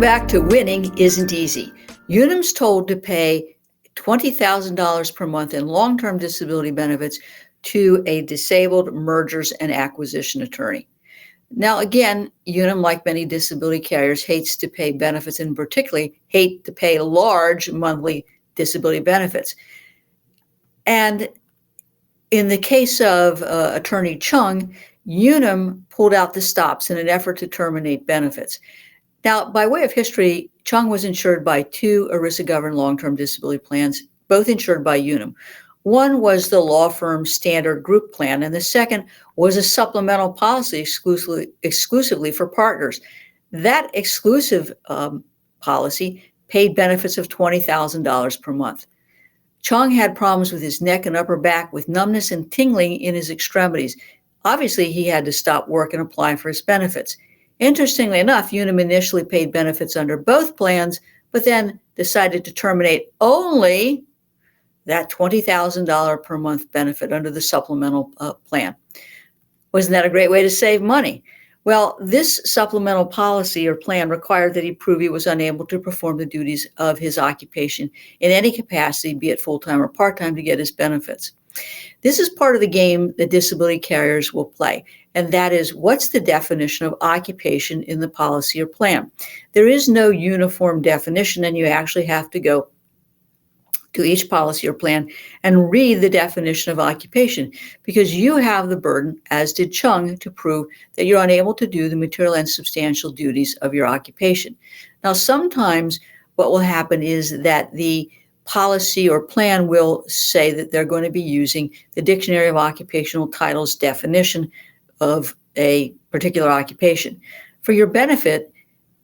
Welcome back to Winning Isn't Easy. UNUM's told to pay $20,000 per month in long-term disability benefits to a disabled mergers and acquisition attorney. Now, again, UNUM, like many disability carriers, hates to pay benefits and particularly hate to pay large monthly disability benefits. And in the case of Attorney Chung, UNUM pulled out the stops in an effort to terminate benefits. Now, by way of history, Chung was insured by two ERISA-governed long-term disability plans, both insured by UNUM. One was the law firm standard group plan, and the second was a supplemental policy exclusively for partners. That exclusive policy paid benefits of $20,000 per month. Chung had problems with his neck and upper back with numbness and tingling in his extremities. Obviously, he had to stop work and apply for his benefits. Interestingly enough, UNUM initially paid benefits under both plans, but then decided to terminate only that $20,000 per month benefit under the supplemental plan. Wasn't that a great way to save money? Well, this supplemental policy or plan required that he prove he was unable to perform the duties of his occupation in any capacity, be it full-time or part-time, to get his benefits. This is part of the game that disability carriers will play, and that is, what's the definition of occupation in the policy or plan? There is no uniform definition, and you actually have to go to each policy or plan and read the definition of occupation, because you have the burden, as did Chung, to prove that you're unable to do the material and substantial duties of your occupation. Now, sometimes what will happen is that the policy or plan will say that they're going to be using the Dictionary of Occupational Titles definition of a particular occupation. For your benefit,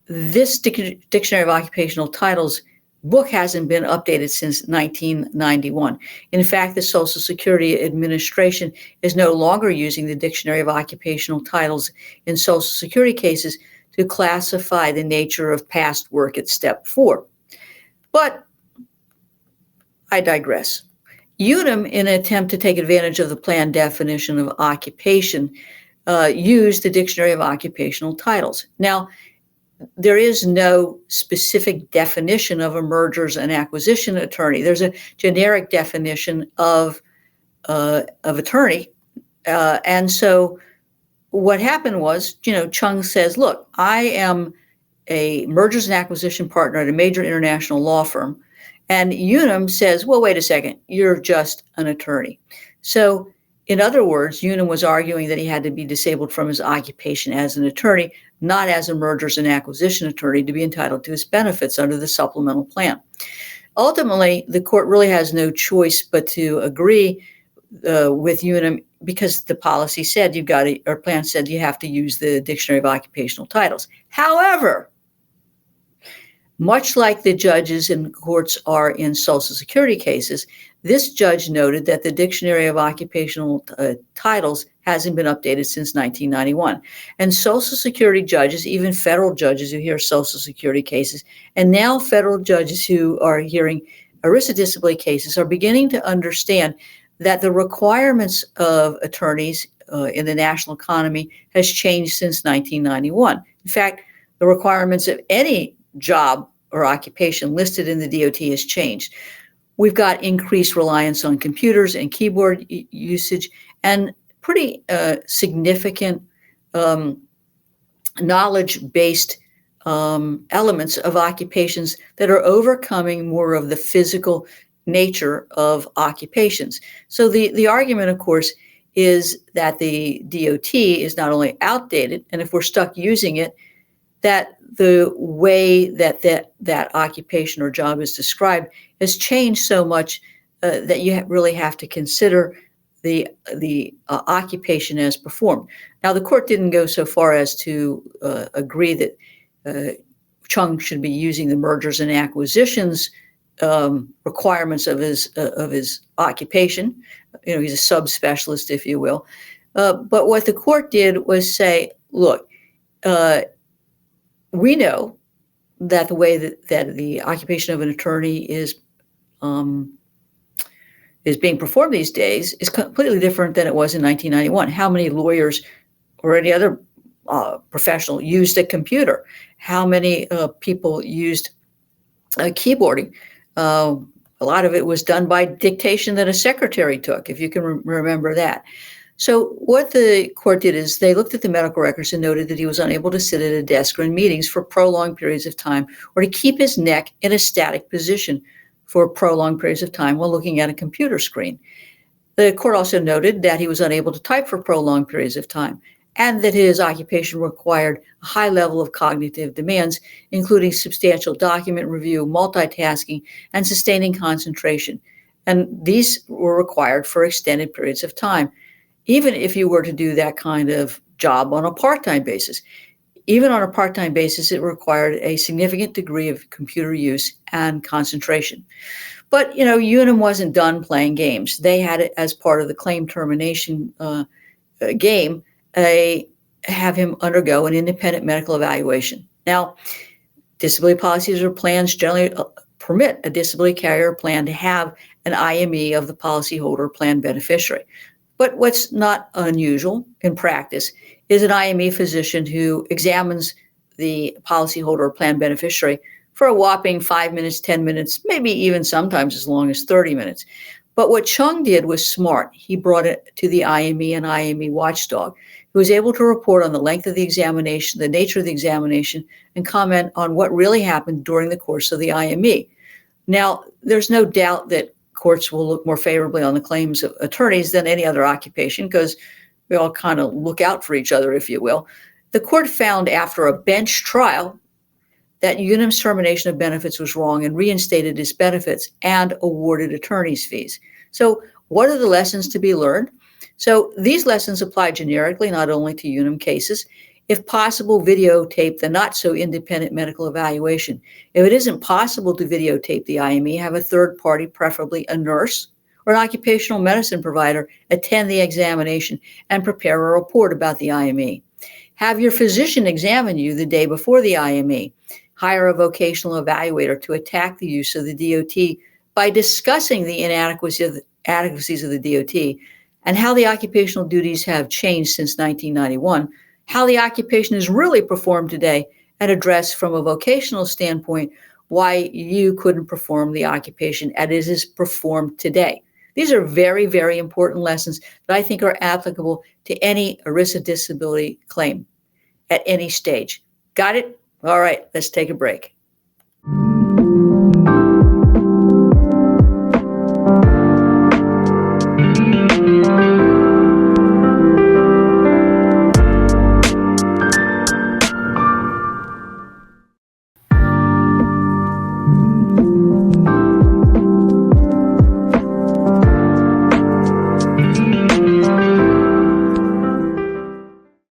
this Dictionary of Occupational Titles book hasn't been updated since 1991. In fact, the Social Security Administration is no longer using the Dictionary of Occupational Titles in Social Security cases to classify the nature of past work at step 4. But I digress. UNUM, in an attempt to take advantage of the plan definition of occupation, used the Dictionary of Occupational Titles. Now, there is no specific definition of a mergers and acquisition attorney. There's a generic definition of attorney. And so what happened was, Chung says, look, I am a mergers and acquisition partner at a major international law firm. And UNUM says, well, wait a second, you're just an attorney. So in other words, UNUM was arguing that he had to be disabled from his occupation as an attorney, not as a mergers and acquisition attorney, to be entitled to his benefits under the supplemental plan. Ultimately, the court really has no choice but to agree with UNUM, because the policy said plan said you have to use the Dictionary of Occupational Titles. However, much like the judges in courts are in Social Security cases, this judge noted that the Dictionary of Occupational Titles hasn't been updated since 1991. And Social Security judges, even federal judges who hear Social Security cases, and now federal judges who are hearing ERISA disability cases, are beginning to understand that the requirements of attorneys in the national economy has changed since 1991. In fact, the requirements of any job or occupation listed in the DOT has changed. We've got increased reliance on computers and keyboard usage, and pretty significant knowledge-based elements of occupations that are overcoming more of the physical nature of occupations. So the argument, of course, is that the DOT is not only outdated, and if we're stuck using it, that the way that occupation or job is described has changed so much that you really have to consider the occupation as performed. Now, the court didn't go so far as to agree that Chung should be using the mergers and acquisitions requirements of his occupation. He's a subspecialist, if you will. But what the court did was say, look, we know that the way that the occupation of an attorney is being performed these days is completely different than it was in 1991. How many lawyers or any other professional used a computer, how many people used keyboarding. A lot of it was done by dictation that a secretary took, if you can remember that. So what the court did is they looked at the medical records and noted that he was unable to sit at a desk or in meetings for prolonged periods of time, or to keep his neck in a static position for prolonged periods of time while looking at a computer screen. The court also noted that he was unable to type for prolonged periods of time, and that his occupation required a high level of cognitive demands, including substantial document review, multitasking, and sustaining concentration. And these were required for extended periods of time, even if you were to do that kind of job on a part-time basis. Even on a part-time basis, it required a significant degree of computer use and concentration. But, UNUM wasn't done playing games. They had it as part of the claim termination game, have him undergo an independent medical evaluation. Now, disability policies or plans generally permit a disability carrier plan to have an IME of the policyholder plan beneficiary. But what's not unusual in practice is an IME physician who examines the policyholder or plan beneficiary for a whopping 5 minutes, 10 minutes, maybe even sometimes as long as 30 minutes. But what Chung did was smart. He brought it to the IME and IME watchdog, who was able to report on the length of the examination, the nature of the examination, and comment on what really happened during the course of the IME. Now, there's no doubt that courts will look more favorably on the claims of attorneys than any other occupation, because we all kind of look out for each other, if you will. The court found after a bench trial that UNUM's termination of benefits was wrong and reinstated his benefits and awarded attorney's fees. So what are the lessons to be learned? So these lessons apply generically, not only to UNUM cases. If possible, videotape the not-so-independent medical evaluation. If it isn't possible to videotape the IME, have a third party, preferably a nurse or an occupational medicine provider, attend the examination and prepare a report about the IME. Have your physician examine you the day before the IME. Hire a vocational evaluator to attack the use of the DOT by discussing the inadequacies of the DOT and how the occupational duties have changed since 1991, how the occupation is really performed today, and address from a vocational standpoint why you couldn't perform the occupation as it is performed today. These are very, very important lessons that I think are applicable to any ERISA disability claim at any stage. Got it? All right, let's take a break.